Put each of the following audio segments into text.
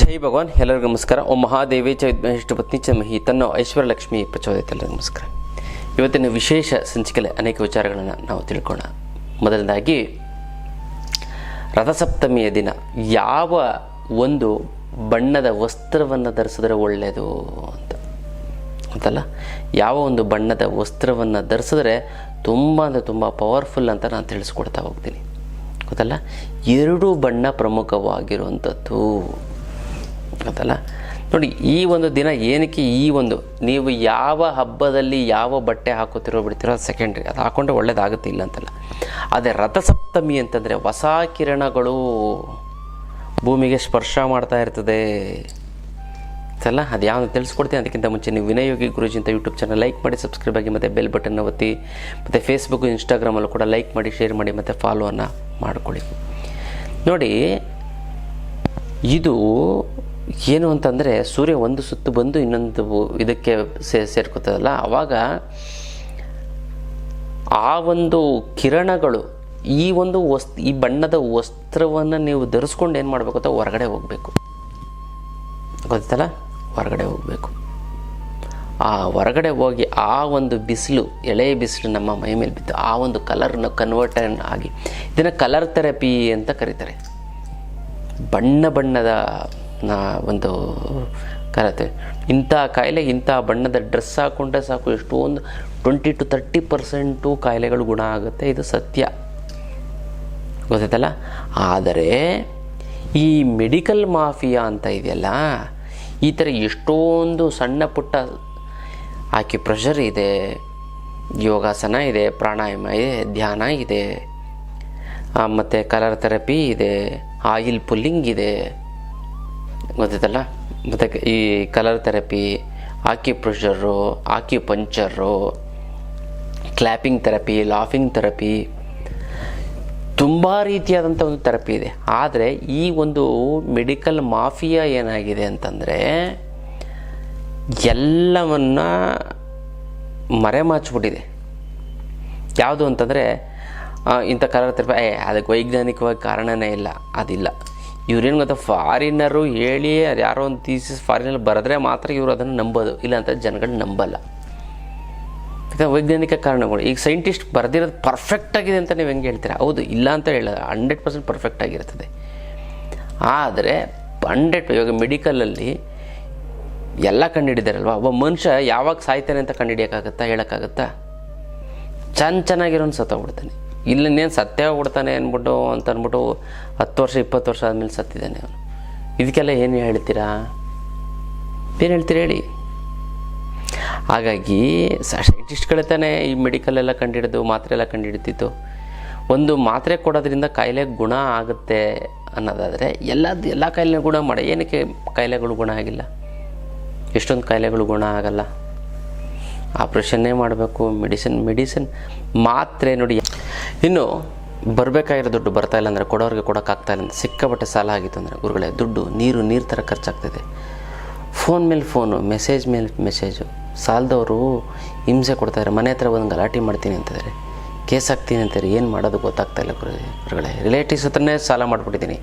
ಜೈ ಭಗವಾನ್. ಎಲ್ಲರಿಗೂ ನಮಸ್ಕಾರ. ಓಂ ಮಹಾದೇವಿ ಚ ವಿದ್ಮಹೇ ಪತ್ನಿ ಚ ಮಹಿ ತನ್ನೋ ಐಶ್ವರ್ಯಲಕ್ಷ್ಮಿ ಪ್ರಚೋದಿತ. ಎಲ್ಲರಿಗೂ ನಮಸ್ಕಾರ. ಇವತ್ತಿನ ವಿಶೇಷ ಸಂಚಿಕೆಯಲ್ಲಿ ಅನೇಕ ವಿಚಾರಗಳನ್ನು ನಾವು ತಿಳ್ಕೋಣ. ಮೊದಲನೇದಾಗಿ ರಥಸಪ್ತಮಿಯ ದಿನ ಯಾವ ಒಂದು ಬಣ್ಣದ ವಸ್ತ್ರವನ್ನು ಧರಿಸಿದ್ರೆ ಒಳ್ಳೆಯದು ಅಂತಲ್ಲ, ಯಾವ ಒಂದು ಬಣ್ಣದ ವಸ್ತ್ರವನ್ನು ಧರಿಸಿದ್ರೆ ತುಂಬ ಅಂದರೆ ತುಂಬ ಪವರ್ಫುಲ್ ಅಂತ ನಾನು ತಿಳಿಸ್ಕೊಡ್ತಾ ಹೋಗ್ತೀನಿ. ಗೊತ್ತಲ್ಲ, ಎರಡು ಬಣ್ಣ ಪ್ರಮುಖವಾಗಿರುವಂಥದ್ದು ಗೊತ್ತಲ್ಲ. ನೋಡಿ, ಈ ಒಂದು ದಿನ ಏನಕ್ಕೆ, ಈ ಒಂದು ನೀವು ಯಾವ ಹಬ್ಬದಲ್ಲಿ ಯಾವ ಬಟ್ಟೆ ಹಾಕೋತಿರೋ ಬಿಡ್ತಿರೋ ಅದು ಸೆಕೆಂಡ್ರಿ, ಅದು ಹಾಕೊಂಡ್ರೆ ಒಳ್ಳೇದಾಗುತ್ತೆ, ಇಲ್ಲ ಅಂತಲ್ಲ. ಅದೇ ರಥಸಪ್ತಮಿ ಅಂತಂದರೆ ಹೊಸ ಕಿರಣಗಳು ಭೂಮಿಗೆ ಸ್ಪರ್ಶ ಮಾಡ್ತಾ ಇರ್ತದೆ ಅಲ್ಲ. ಅದು ಯಾವುದು ತಿಳಿಸ್ಕೊಡ್ತೀನಿ. ಅದಕ್ಕಿಂತ ಮುಂಚೆ ನೀವು ವಿನಯೋಗಿ ಗುರುಜಿ ಅಂತ ಯೂಟ್ಯೂಬ್ ಚಾನಲ್ ಲೈಕ್ ಮಾಡಿ, ಸಬ್ಸ್ಕ್ರೈಬ್ ಆಗಿ, ಮತ್ತು ಬೆಲ್ ಬಟನ್ನ ಒತ್ತಿ, ಮತ್ತು ಫೇಸ್ಬುಕ್ ಇನ್ಸ್ಟಾಗ್ರಾಮಲ್ಲೂ ಕೂಡ ಲೈಕ್ ಮಾಡಿ, ಶೇರ್ ಮಾಡಿ, ಮತ್ತು ಫಾಲೋವನ್ನು ಮಾಡ್ಕೊಳ್ಳಿ. ನೋಡಿ, ಇದು ಏನು ಅಂತಂದರೆ ಸೂರ್ಯ ಒಂದು ಸುತ್ತು ಬಂದು ಇನ್ನೊಂದು ಇದಕ್ಕೆ ಸೇರ್ಕೋತದಲ್ಲ, ಆವಾಗ ಆ ಒಂದು ಕಿರಣಗಳು ಈ ಬಣ್ಣದ ವಸ್ತ್ರವನ್ನು ನೀವು ಧರಿಸ್ಕೊಂಡು ಏನು ಮಾಡಬೇಕು ಅಂತ ಹೊರಗಡೆ ಹೋಗಬೇಕು. ಗೊತ್ತಲ್ಲ, ಹೊರಗಡೆ ಹೋಗಬೇಕು. ಆ ಹೊರಗಡೆ ಹೋಗಿ ಆ ಒಂದು ಬಿಸಿಲು, ಎಳೆ ಬಿಸಿಲು ನಮ್ಮ ಮೈ ಮೇಲೆ ಬಿದ್ದು ಆ ಒಂದು ಕಲರ್ನ ಕನ್ವರ್ಟ್ ಆಗಿ, ಇದನ್ನು ಕಲರ್ ಥೆರಪಿ ಅಂತ ಕರೀತಾರೆ. ಬಣ್ಣದ ಒಂದು ಕರತೆ. ಇಂಥ ಕಾಯಿಲೆಗೆ ಇಂಥ ಬಣ್ಣದ ಡ್ರೆಸ್ ಹಾಕ್ಕೊಂಡ್ರೆ ಸಾಕು, ಎಷ್ಟೊಂದು 20-30% ಕಾಯಿಲೆಗಳು ಗುಣ ಆಗುತ್ತೆ. ಇದು ಸತ್ಯ, ಗೊತ್ತೈತಲ್ಲ. ಆದರೆ ಈ ಮೆಡಿಕಲ್ ಮಾಫಿಯಾ ಅಂತ ಇದೆಯಲ್ಲ, ಈ ಥರ ಎಷ್ಟೊಂದು ಸಣ್ಣ ಪುಟ್ಟ ಆಕ್ಯುಪ್ರೆಷರ್ ಇದೆ, ಯೋಗಾಸನ ಇದೆ, ಪ್ರಾಣಾಯಾಮ ಇದೆ, ಧ್ಯಾನ ಇದೆ, ಮತ್ತು ಕಲರ್ ಥೆರಪಿ ಇದೆ, ಆಯಿಲ್ ಪುಲ್ಲಿಂಗ್ ಇದೆ, ಗೊತ್ತೈತಲ್ಲ. ಮತ್ತು ಈ colour therapy, acupressure, acupuncture, clapping therapy, laughing therapy, ತುಂಬ ರೀತಿಯಾದಂಥ ಒಂದು ಥೆರಪಿ ಇದೆ. ಆದರೆ ಈ ಒಂದು ಮೆಡಿಕಲ್ ಮಾಫಿಯಾ ಏನಾಗಿದೆ ಅಂತಂದರೆ ಎಲ್ಲವನ್ನ ಮರೆಮಾಚಿಬಿಟ್ಟಿದೆ. ಯಾವುದು ಅಂತಂದರೆ ಇಂಥ ಕಲರ್ ಥೆರಪಿ, ಅದಕ್ಕೆ ವೈಜ್ಞಾನಿಕವಾಗಿ ಕಾರಣನೇ ಇಲ್ಲ, ಅದಿಲ್ಲ. ಇವ್ರೇನು ಗೊತ್ತಾ, ಫಾರಿನರು ಹೇಳಿ ಅದು ಯಾರೋ ಒಂದು ಥೀಸಿಸ್ ಫಾರಿನಲ್ಲಿ ಬರೆದ್ರೆ ಮಾತ್ರ ಇವರು ಅದನ್ನು ನಂಬೋದು, ಇಲ್ಲ ಅಂತ ಜನಗಳು ನಂಬಲ್ಲ. ವೈಜ್ಞಾನಿಕ ಕಾರಣಗಳು. ಈಗ ಸೈಂಟಿಸ್ಟ್ ಬರೆದಿರೋದು ಪರ್ಫೆಕ್ಟಾಗಿದೆ ಅಂತ ನೀವು ಹೆಂಗೆ ಹೇಳ್ತೀರಾ? ಹೌದು, ಇಲ್ಲ ಅಂತ ಹೇಳೋದು, 100% ಪರ್ಫೆಕ್ಟಾಗಿರ್ತದೆ. ಆದರೆ ಇವಾಗ ಮೆಡಿಕಲಲ್ಲಿ ಎಲ್ಲ ಕಂಡುಹಿಡಿದಾರಲ್ವ, ಒಬ್ಬ ಮನುಷ್ಯ ಯಾವಾಗ ಸಾಯ್ತಾನೆ ಅಂತ ಕಂಡುಹಿಡಿಯೋಕ್ಕಾಗತ್ತಾ, ಹೇಳೋಕ್ಕಾಗತ್ತಾ? ಚೆನ್ನಾಗಿರೋನು ಸತ್ತೋಗ್ಬಿಡ್ತಾನೆ, ಇಲ್ಲನ್ನೇನು ಸತ್ಯ ಹೋಗ್ಬಿಡ್ತಾನೆ ಅಂದ್ಬಿಟ್ಟು 10 ವರ್ಷ 20 ವರ್ಷ ಆದಮೇಲೆ ಸತ್ತಿದ್ದಾನೆ ಅವನು. ಇದಕ್ಕೆಲ್ಲ ಏನು ಹೇಳ್ತೀರಾ, ಏನು ಹೇಳ್ತೀರಾ ಹೇಳಿ? ಹಾಗಾಗಿ ಸೈಂಟಿಸ್ಟ್ಗಳೇ ತಾನೇ ಈ ಮೆಡಿಕಲೆಲ್ಲ ಕಂಡುಹಿಡಿದು, ಮಾತ್ರೆ ಎಲ್ಲ ಕಂಡುಹಿಡಿತಿತ್ತು. ಒಂದು ಮಾತ್ರೆ ಕೊಡೋದ್ರಿಂದ ಕಾಯಿಲೆ ಗುಣ ಆಗುತ್ತೆ ಅನ್ನೋದಾದರೆ ಎಲ್ಲ ಕಾಯಿಲೆ ಗುಣ ಮಾಡಿ, ಏನಕ್ಕೆ ಕಾಯಿಲೆಗಳು ಗುಣ ಆಗಿಲ್ಲ? ಎಷ್ಟೊಂದು ಕಾಯಿಲೆಗಳು ಗುಣ ಆಗಲ್ಲ. ಆಪ್ರೇಷನ್ನೇ ಮಾಡಬೇಕು, ಮೆಡಿಸಿನ್ ಮಾತ್ರೆ. ನೋಡಿ, ಇನ್ನು ಬರಬೇಕಾಗಿರೋ ದುಡ್ಡು ಬರ್ತಾಯಿಲ್ಲ ಅಂದರೆ, ಕೊಡೋರಿಗೆ ಕೊಡೋಕ್ಕಾಗ್ತಾಯಿಲ್ಲ ಅಂತ ಸಿಕ್ಕಾಪಟ್ಟೆ ಸಾಲ ಆಗಿತ್ತು ಅಂದರೆ, ಗುರುಗಳೇ ದುಡ್ಡು ನೀರು ಥರ ಖರ್ಚಾಗ್ತಿದೆ. ಫೋನ್ ಮೇಲೆ ಫೋನು, ಮೆಸೇಜ್ ಮೇಲೆ ಮೆಸೇಜು. ಸಾಲದವರು ಹಿಂಸೆ ಕೊಡ್ತಾಯಿದ್ದಾರೆ, ಮನೆ ಹತ್ರ ಒಂದು ಗಲಾಟೆ ಮಾಡ್ತೀನಿ ಅಂತಿದ್ದಾರೆ, ಕೇಸ್ ಹಾಕ್ತೀನಿ ಅಂತಾರೆ. ಏನು ಮಾಡೋದು ಗೊತ್ತಾಗ್ತಾಯಿಲ್ಲ ಗುರುಗಳೇ. ರಿಲೇಟಿವ್ಸ್ ಹತ್ರನೇ ಸಾಲ ಮಾಡಿಬಿಟ್ಟಿದ್ದೀನಿ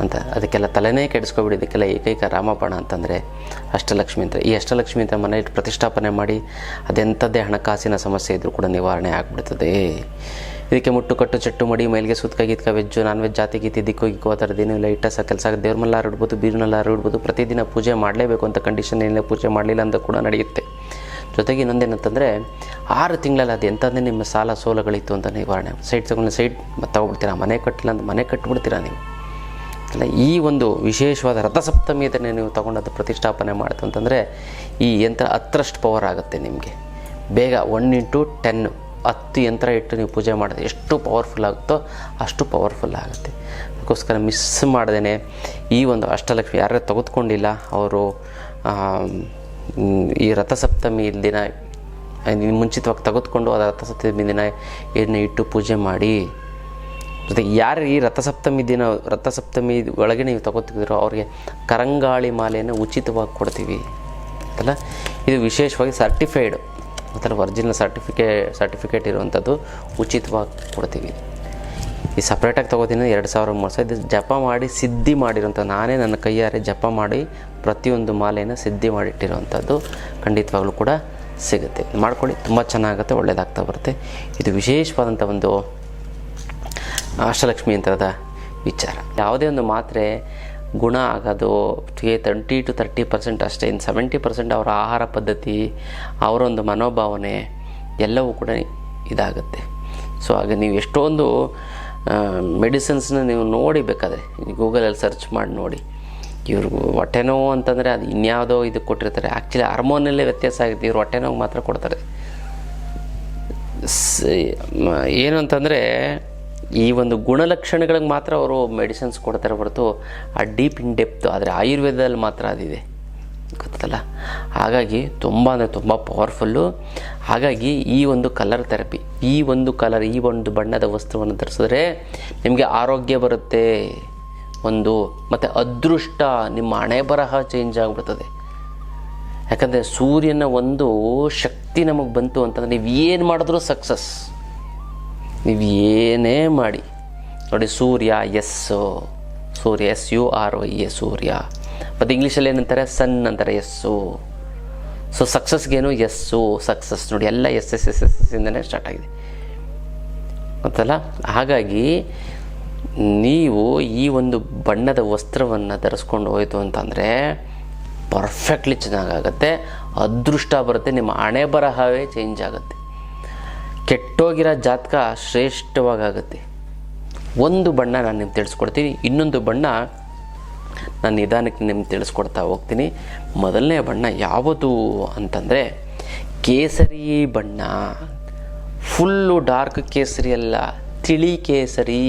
ಅಂತ, ಅದಕ್ಕೆಲ್ಲ ತಲೆನೇ ಕೆಡಿಸ್ಕೊಬಿಡಿ. ಇದಕ್ಕೆಲ್ಲ ಏಕೈಕ ರಾಮಬಾಣ ಅಂತಂದರೆ ಅಷ್ಟಲಕ್ಷ್ಮಿ ಅಂತ. ಈ ಅಷ್ಟಲಕ್ಷ್ಮಿ ಅಂತ ಮನೆ ಪ್ರತಿಷ್ಠಾಪನೆ ಮಾಡಿ, ಅದೆಂಥದ್ದೇ ಹಣಕಾಸಿನ ಸಮಸ್ಯೆ ಇದ್ದರೂ ಕೂಡ ನಿವಾರಣೆ ಆಗಿಬಿಡ್ತದೆ. ಇದಕ್ಕೆ ಮುಟ್ಟು ಕಟ್ಟು ಚಟ್ಟು ಮಡಿ, ಮೈಲಿಗೆ ಸುತ್ಕ ಗೀತ್ಕ, ವೆಜ್ಜು ನಾನ್ ವೆಜ್, ಜಾತಿ ಗೀತಿ, ದಿಕ್ಕು ಆ ಥರದ್ದೇನೂ ಇಲ್ಲ. ಇಟ್ಟ ಕೆಲಸ ದೇವ್ರ ಮಲ್ಲಾರು ಇಡ್ಬೋದು, ಬೀರ್ನಲ್ಲಾರು ಇಡ್ಬೋದು. ಪ್ರತಿದಿನ ಪೂಜೆ ಮಾಡಲೇಬೇಕು ಅಂತ ಕಂಡೀಷನ್ ಏನಿಲ್ಲ, ಪೂಜೆ ಮಾಡಲಿಲ್ಲ ಅಂತ ಕೂಡ ನಡೆಯುತ್ತೆ. ಜೊತೆಗೆ ಇನ್ನೊಂದೇನಂತಂದರೆ 6 ತಿಂಗಳಲ್ಲಿ ಅದು ಎಂಥದ್ದೇ ನಿಮ್ಮ ಸಾಲ ಸೋಲಗಳಿತ್ತು ಅಂತ ನಿವಾರಣೆ. ಸೈಟ್ ತಗೊಬಿಡ್ತೀರಾ, ಮನೆ ಕಟ್ಟಿಲ್ಲ ಅಂತ ಮನೆ ಕಟ್ಟಿಬಿಡ್ತೀರಾ ನೀವು ಅಲ್ಲ. ಈ ಒಂದು ವಿಶೇಷವಾದ ರಥಸಪ್ತಮಿಯದನ್ನೇ ನೀವು ತೊಗೊಂಡದ್ದು ಪ್ರತಿಷ್ಠಾಪನೆ ಮಾಡ್ತು ಅಂತಂದರೆ ಈ ಯಂತ್ರ 10ರಷ್ಟು ಪವರ್ ಆಗುತ್ತೆ ನಿಮಗೆ. ಬೇಗ 1x10 10 ಯಂತ್ರ ಇಟ್ಟು ನೀವು ಪೂಜೆ ಮಾಡಿದ್ರೆ ಎಷ್ಟು ಪವರ್ಫುಲ್ ಆಗುತ್ತೋ ಅಷ್ಟು ಪವರ್ಫುಲ್ ಆಗುತ್ತೆ. ಅದಕ್ಕೋಸ್ಕರ ಮಿಸ್ ಮಾಡ್ದೇ ಈ ಒಂದು ಅಷ್ಟಲಕ್ಷ್ಮಿ ಯಾರ್ಯಾರು ತೆಗೆದುಕೊಂಡಿಲ್ಲ ಅವರು ಈ ರಥಸಪ್ತಮಿ ದಿನ ಮುಂಚಿತವಾಗಿ ತೆಗೆದುಕೊಂಡು ಅದು ರಥಸಪ್ತಮಿ ದಿನ ಎಣ್ಣೆ ಇಟ್ಟು ಪೂಜೆ ಮಾಡಿ. ಜೊತೆಗೆ ಯಾರು ಈ ರಥಸಪ್ತಮಿ ಒಳಗೆ ನೀವು ತಗೋತಿದ್ದೀರೋ ಅವ್ರಿಗೆ ಕರಂಗಾಳಿ ಮಾಲೆಯನ್ನು ಉಚಿತವಾಗಿ ಕೊಡ್ತೀವಿ ಅಲ್ಲ. ಇದು ವಿಶೇಷವಾಗಿ ಸರ್ಟಿಫೈಡ್ ಅಥವಾ ಒರಿಜಿನಲ್ ಸರ್ಟಿಫಿಕೇಟ್ ಇರುವಂಥದ್ದು ಉಚಿತವಾಗಿ ಕೊಡ್ತೀವಿ. ಈ ಸಪ್ರೇಟಾಗಿ ತೊಗೋತೀನಿ 2000 3,000 ಇದು ಜಪ ಮಾಡಿ ಸಿದ್ಧಿ ಮಾಡಿರೋಂಥ ನಾನೇ ನನ್ನ ಕೈಯಾರೆ ಜಪ ಮಾಡಿ ಪ್ರತಿಯೊಂದು ಮಾಲೆಯನ್ನು ಸಿದ್ಧಿ ಮಾಡಿಟ್ಟಿರೋವಂಥದ್ದು ಖಂಡಿತವಾಗ್ಲೂ ಕೂಡ ಸಿಗುತ್ತೆ. ಮಾಡ್ಕೊಳ್ಳಿ, ತುಂಬ ಚೆನ್ನಾಗುತ್ತೆ, ಒಳ್ಳೆಯದಾಗ್ತಾ ಬರುತ್ತೆ. ಇದು ವಿಶೇಷವಾದಂಥ ಒಂದು ಅಷ್ಟಲಕ್ಷ್ಮಿ ಯಂತ್ರದ ವಿಚಾರ. ಯಾವುದೇ ಒಂದು ಮಾತ್ರೆ ಗುಣ ಆಗೋದು 20 to 30% ಅಷ್ಟೇ. ಇನ್ನು 70% ಅವರ ಆಹಾರ ಪದ್ಧತಿ, ಅವರೊಂದು ಮನೋಭಾವನೆ ಎಲ್ಲವೂ ಕೂಡ ಇದಾಗುತ್ತೆ. ಸೊ ಹಾಗೆ ನೀವು ಎಷ್ಟೊಂದು ಮೆಡಿಸಿನ್ಸ್ನ ನೀವು ನೋಡಿ, ಬೇಕಾದರೆ ಗೂಗಲಲ್ಲಿ ಸರ್ಚ್ ಮಾಡಿ ನೋಡಿ. ಇವ್ರಿಗೂ ಹೊಟ್ಟೆ ನೋವು ಅಂತಂದರೆ ಅದು ಇನ್ಯಾವುದೋ ಇದು ಕೊಟ್ಟಿರ್ತಾರೆ. ಆ್ಯಕ್ಚುಲಿ ಹಾರ್ಮೋನಲ್ಲೇ ವ್ಯತ್ಯಾಸ ಆಗುತ್ತೆ, ಇವ್ರು ಹೊಟ್ಟೆ ನೋವು ಮಾತ್ರ ಕೊಡ್ತಾರೆ. ಏನು ಅಂತಂದರೆ ಈ ಒಂದು ಗುಣಲಕ್ಷಣಗಳಿಗೆ ಮಾತ್ರ ಅವರು ಮೆಡಿಸಿನ್ಸ್ ಕೊಡ್ತಾರೆ ಹೊರತು ಆ ಡೀಪ್ ಇನ್ ಡೆಪ್ತ್ ಆದರೆ ಆಯುರ್ವೇದದಲ್ಲಿ ಮಾತ್ರ ಅದಿದೆ, ಗೊತ್ತಲ್ಲ. ಹಾಗಾಗಿ ತುಂಬ ಅಂದರೆ ತುಂಬ ಪವರ್ಫುಲ್ಲು. ಹಾಗಾಗಿ ಈ ಒಂದು ಕಲರ್ ಥೆರಪಿ, ಈ ಒಂದು ಬಣ್ಣದ ವಸ್ತ್ರವನ್ನು ಧರಿಸಿದ್ರೆ ನಿಮಗೆ ಆರೋಗ್ಯ ಬರುತ್ತೆ ಒಂದು, ಮತ್ತು ಅದೃಷ್ಟ, ನಿಮ್ಮ ಹಣೆ ಬರಹ ಚೇಂಜ್ ಆಗಿಬಿಡ್ತದೆ. ಯಾಕಂದರೆ ಸೂರ್ಯನ ಒಂದು ಶಕ್ತಿ ನಮಗೆ ಬಂತು ಅಂತಂದರೆ ನೀವು ಏನು ಮಾಡಿದ್ರೂ ಸಕ್ಸಸ್. ನೀವು ಏನೇ ಮಾಡಿ ನೋಡಿ, ಸೂರ್ಯ ಸೂರ್ಯ SURY ಸೂರ್ಯ. ಮತ್ತು ಇಂಗ್ಲೀಷಲ್ಲಿ ಏನಂತಾರೆ, ಸನ್ ಅಂತಾರೆ, ಸೊ ಸಕ್ಸಸ್ಗೇನು ಸಕ್ಸಸ್ ನೋಡಿ, ಎಲ್ಲ ಎಸ್ ಇಂದನೇ ಸ್ಟಾರ್ಟ್ ಆಗಿದೆ, ಗೊತ್ತಲ್ಲ. ಹಾಗಾಗಿ ನೀವು ಈ ಒಂದು ಬಣ್ಣದ ವಸ್ತ್ರವನ್ನು ಧರಿಸ್ಕೊಂಡು ಹೋಯಿತು ಅಂತಂದರೆ ಪರ್ಫೆಕ್ಟ್ಲಿ ಚೆನ್ನಾಗಾಗತ್ತೆ, ಅದೃಷ್ಟ ಬರುತ್ತೆ, ನಿಮ್ಮ ಹಣೆ ಬರಹವೇ ಚೇಂಜ್ ಆಗುತ್ತೆ, ಕೆಟ್ಟೋಗಿರೋ ಜಾತಕ ಶ್ರೇಷ್ಠವಾಗುತ್ತೆ. ಒಂದು ಬಣ್ಣ ನಾನು ನಿಮ್ಗೆ ತಿಳಿಸ್ಕೊಡ್ತೀನಿ, ಇನ್ನೊಂದು ಬಣ್ಣ ನಾನು ನಿಧಾನಕ್ಕೆ ನಿಮ್ಗೆ ತಿಳಿಸ್ಕೊಡ್ತಾ ಹೋಗ್ತೀನಿ. ಮೊದಲನೇ ಬಣ್ಣ ಯಾವುದು ಅಂತಂದರೆ ಕೇಸರಿ ಬಣ್ಣ. ಫುಲ್ಲು ಡಾರ್ಕ್ ಕೇಸರಿ ಅಲ್ಲ, ತಿಳಿ ಕೇಸರಿ.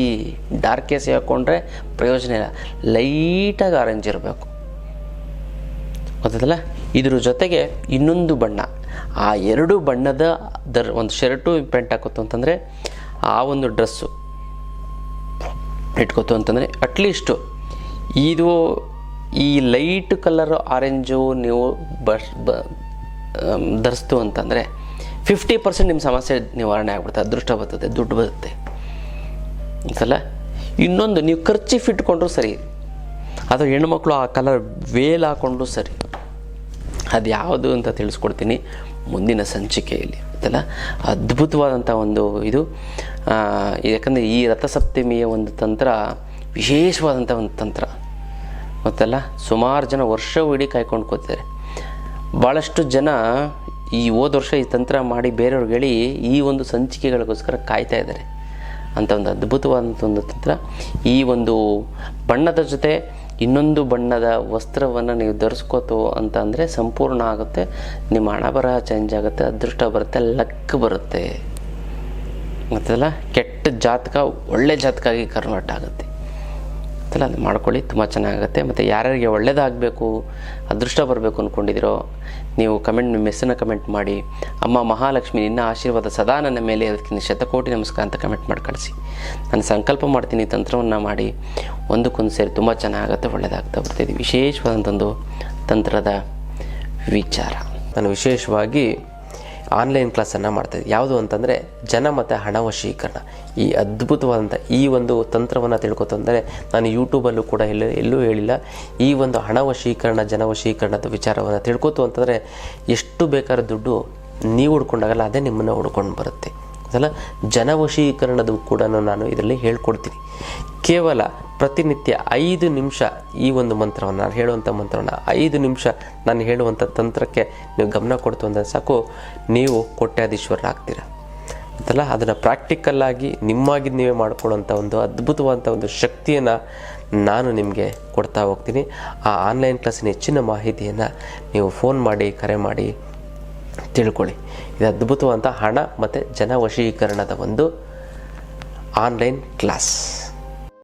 ಡಾರ್ಕ್ ಕೇಸರಿ ಹಾಕ್ಕೊಂಡ್ರೆ ಪ್ರಯೋಜನ ಇಲ್ಲ, ಲೈಟಾಗಿ ಆರೆಂಜ್ ಇರಬೇಕು, ಗೊತ್ತಲ್ಲ. ಇದ್ರ ಜೊತೆಗೆ ಇನ್ನೊಂದು ಬಣ್ಣ, ಆ ಎರಡು ಬಣ್ಣದ ಒಂದು ಶರ್ಟು ಪ್ಯಾಂಟ್ ಹಾಕೋತು ಅಂತಂದರೆ, ಆ ಒಂದು ಡ್ರೆಸ್ಸು ಇಟ್ಕೋತು ಅಂತಂದರೆ ಅಟ್ಲೀಸ್ಟು ಇದು ಈ ಲೈಟ್ ಕಲರ್ ಆರೆಂಜು ನೀವು ಧರಿಸ್ತು ಅಂತಂದರೆ 50% ನಿಮ್ಮ ಸಮಸ್ಯೆ ನಿವಾರಣೆ ಆಗ್ಬಿಡುತ್ತೆ, ಅದೃಷ್ಟ ಬರ್ತದೆ, ದುಡ್ಡು ಬರುತ್ತೆ ಅಂತಲ್ಲ. ಇನ್ನೊಂದು, ನೀವು ಖರ್ಚಿಫ್ ಇಟ್ಕೊಂಡ್ರೂ ಸರಿ, ಅದು ಹೆಣ್ಮಕ್ಳು ಆ ಕಲರ್ ವೇಲ್ ಹಾಕ್ಕೊಂಡ್ರು ಸರಿ. ಅದು ಯಾವುದು ಅಂತ ತಿಳಿಸ್ಕೊಡ್ತೀನಿ ಮುಂದಿನ ಸಂಚಿಕೆಯಲ್ಲಿ, ಗೊತ್ತಲ್ಲ. ಅದ್ಭುತವಾದಂಥ ಒಂದು ಇದು, ಯಾಕಂದರೆ ಈ ರಥಸಪ್ತಮಿಯ ಒಂದು ತಂತ್ರ ವಿಶೇಷವಾದಂಥ ಒಂದು ತಂತ್ರ, ಗೊತ್ತಲ್ಲ. ಸುಮಾರು ಜನ ವರ್ಷವಿಡೀ ಕಾಯ್ಕೊಂಡು ಕೂತಿದ್ದಾರೆ. ಭಾಳಷ್ಟು ಜನ ಈ ಹೋದ ವರ್ಷ ಈ ತಂತ್ರ ಮಾಡಿ ಬೇರೆಯವ್ರಿಗೆ ಹೇಳಿ ಈ ಒಂದು ಸಂಚಿಕೆಗಳಿಗೋಸ್ಕರ ಕಾಯ್ತಾ ಇದ್ದಾರೆ. ಅಂಥ ಒಂದು ಅದ್ಭುತವಾದಂಥ ಒಂದು ತಂತ್ರ. ಈ ಒಂದು ಬಣ್ಣದ ಜೊತೆ ಇನ್ನೊಂದು ಬಣ್ಣದ ವಸ್ತ್ರವನ್ನು ನೀವು ಧರಿಸ್ಕೋತು ಅಂತ ಅಂದರೆ ಸಂಪೂರ್ಣ ಆಗುತ್ತೆ, ನಿಮ್ಮ ಹಣ ಬರಹ ಚೇಂಜ್ ಆಗುತ್ತೆ, ಅದೃಷ್ಟ ಬರುತ್ತೆ, ಲಕ್ ಬರುತ್ತೆ, ಗೊತ್ತಲ್ಲ. ಕೆಟ್ಟ ಜಾತಕ ಒಳ್ಳೆ ಜಾತಕ ಆಗಿ ಕನ್ವರ್ಟ್ ಆಗುತ್ತೆ, ಗೊತ್ತಲ್ಲ. ಅದು ಮಾಡ್ಕೊಳ್ಳಿ, ತುಂಬ ಚೆನ್ನಾಗುತ್ತೆ. ಮತ್ತು ಯಾರ್ಯಾರಿಗೆ ಒಳ್ಳೆಯದಾಗಬೇಕು, ಅದೃಷ್ಟ ಬರಬೇಕು ಅಂದ್ಕೊಂಡಿದ್ದೀರೋ ನೀವು ನಿಮ್ಮ ಹೆಸರನ್ನ ಕಮೆಂಟ್ ಮಾಡಿ. ಅಮ್ಮ ಮಹಾಲಕ್ಷ್ಮಿ ನಿನ್ನ ಆಶೀರ್ವಾದ ಸದಾ ನನ್ನ ಮೇಲೆ, ಅದಕ್ಕೆ ಶತಕೋಟಿ ನಮಸ್ಕಾರ ಅಂತ ಕಮೆಂಟ್ ಮಾಡಿ ಕಳಿಸಿ. ನಾನು ಸಂಕಲ್ಪ ಮಾಡ್ತೀನಿ, ತಂತ್ರವನ್ನು ಮಾಡಿ ಒಂದಕ್ಕೊಂದು ಸೇರಿ ತುಂಬ ಚೆನ್ನಾಗುತ್ತೆ, ಒಳ್ಳೆಯದಾಗ್ತಾ ಬರ್ತಿದೆ. ವಿಶೇಷವಾದಂಥೊಂದು ತಂತ್ರದ ವಿಚಾರ. ನಾನು ವಿಶೇಷವಾಗಿ ಆನ್ಲೈನ್ ಕ್ಲಾಸನ್ನು ಮಾಡ್ತಾಯಿದ್ದೆ. ಯಾವುದು ಅಂತಂದರೆ ಜನ ಮತ್ತು ಹಣ ವಶೀಕರಣ. ಈ ಅದ್ಭುತವಾದಂಥ ಈ ಒಂದು ತಂತ್ರವನ್ನು ತಿಳ್ಕೊತಂದರೆ ನಾನು ಯೂಟ್ಯೂಬಲ್ಲೂ ಕೂಡ ಎಲ್ಲೂ ಹೇಳಿಲ್ಲ. ಈ ಒಂದು ಹಣ ವಶೀಕರಣ, ಜನ ವಶೀಕರಣದ ವಿಚಾರವನ್ನು ತಿಳ್ಕೊತು ಅಂತಂದರೆ ಎಷ್ಟು ಬೇಕಾದ್ರೂ ದುಡ್ಡು ನೀವು ಹುಡ್ಕೊಂಡಾಗಲ್ಲ, ಅದೇ ನಿಮ್ಮನ್ನು ಹುಡ್ಕೊಂಡು ಬರುತ್ತೆ, ಅದಲ್ಲ. ಜನವಶೀಕರಣದ ಕೂಡ ನಾನು ಇದರಲ್ಲಿ ಹೇಳ್ಕೊಡ್ತೀನಿ. ಕೇವಲ ಪ್ರತಿನಿತ್ಯ 5 ನಿಮಿಷ ಈ ಒಂದು ಮಂತ್ರವನ್ನು, ನಾನು ಹೇಳುವಂಥ ಮಂತ್ರವನ್ನು 5 ನಿಮಿಷ ನಾನು ಹೇಳುವಂಥ ತಂತ್ರಕ್ಕೆ ನೀವು ಗಮನ ಕೊಡ್ತು ಅಂದರೆ ಸಾಕು, ನೀವು ಕೋಟ್ಯಾಧೀಶ್ವರರಾಗ್ತೀರ ಅಂತಲ್ಲ. ಅದನ್ನು ಪ್ರಾಕ್ಟಿಕಲ್ಲಾಗಿ ನಿಮ್ಮಾಗಿ ನೀವೇ ಮಾಡ್ಕೊಳ್ಳೋಂಥ ಒಂದು ಅದ್ಭುತವಾದಂಥ ಒಂದು ಶಕ್ತಿಯನ್ನು ನಾನು ನಿಮಗೆ ಕೊಡ್ತಾ ಹೋಗ್ತೀನಿ. ಆ ಆನ್ಲೈನ್ ಕ್ಲಾಸಿನ ಹೆಚ್ಚಿನ ಮಾಹಿತಿಯನ್ನು ನೀವು ಫೋನ್ ಮಾಡಿ, ಕರೆ ಮಾಡಿ ತಿಳ್ಕೊಳ್ಳಿ. ಇದು ಅದ್ಭುತವಾದಂಥ ಹಣ ಮತ್ತು ಜನ ವಶೀಕರಣದ ಒಂದು ಆನ್ಲೈನ್ ಕ್ಲಾಸ್.